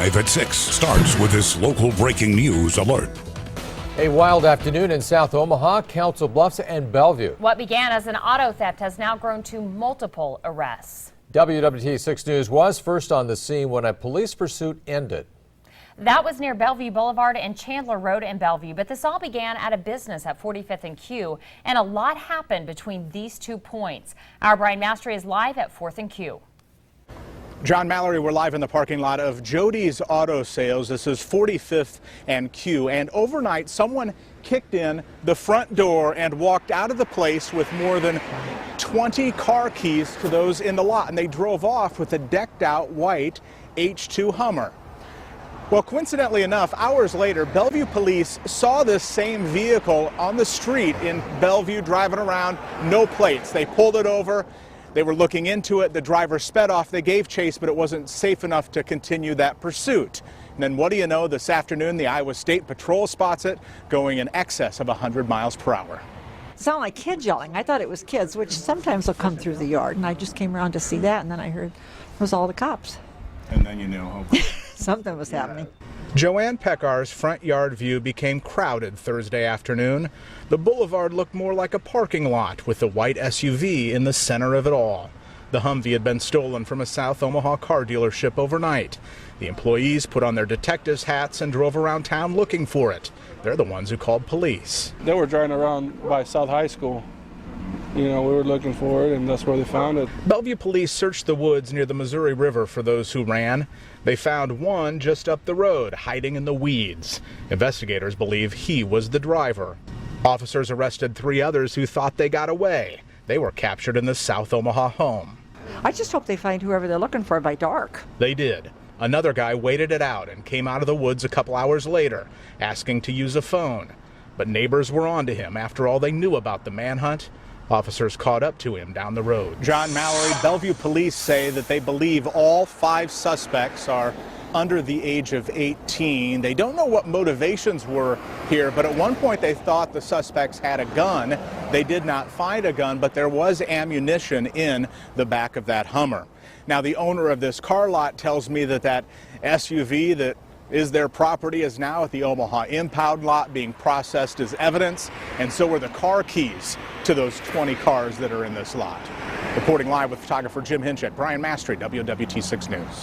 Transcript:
Live at 6 starts with this local breaking news alert. A wild afternoon in South Omaha, Council Bluffs, and Bellevue. What began as an auto theft has now grown to multiple arrests. WOWT 6 News was first on the scene when a police pursuit ended. That was near Bellevue Boulevard and Chandler Road in Bellevue, but this all began at a business at 45th and Q, and a lot happened between these 2 points. Our Brian Mastery is live at 4th and Q. John Mallory, we're live in the parking lot of Jody's Auto Sales. This is 45th and Q, and overnight someone kicked in the front door and walked out of the place with more than 20 car keys to those in the lot, and they drove off with a decked out white H2 Hummer. Well, coincidentally enough, hours later, Bellevue police saw this same vehicle on the street in Bellevue driving around, no plates. They pulled it over. They were looking into it. The driver sped off. They gave chase, but it wasn't safe enough to continue that pursuit. And then what do you know, this afternoon, the Iowa State Patrol spots it going in excess of 100 miles per hour. It sounded like kids yelling. I thought it was kids, which sometimes will come through the yard. And I just came around to see that, and then I heard it was all the cops. And then you knew, hopefully. Something was happening. Joanne Peckar's front yard view became crowded Thursday afternoon. The boulevard looked more like a parking lot with the white SUV in the center of it all. The Humvee had been stolen from a South Omaha car dealership overnight. The employees put on their detectives' hats and drove around town looking for it. They're the ones who called police. They were driving around by South High School. You know, we were looking for it, and that's where they found it. Bellevue police searched the woods near the Missouri River for those who ran. They found one just up the road, hiding in the weeds. Investigators believe he was the driver. Officers arrested 3 others who thought they got away. They were captured in the South Omaha home. I just hope they find whoever they're looking for by dark. They did. Another guy waited it out and came out of the woods a couple hours later, asking to use a phone. But neighbors were on to him after all they knew about the manhunt. Officers caught up to him down the road. John Mallory, Bellevue police say that they believe all 5 suspects are under the age of 18. They don't know what motivations were here, but at one point they thought the suspects had a gun. They did not find a gun, but there was ammunition in the back of that Hummer. Now, the owner of this car lot tells me that that SUV that is their property is now at the Omaha impound lot being processed as evidence, and so are the car keys to those 20 cars that are in this lot. Reporting live with photographer Jim Hinchett, Brian Mastery, WOWT 6 News.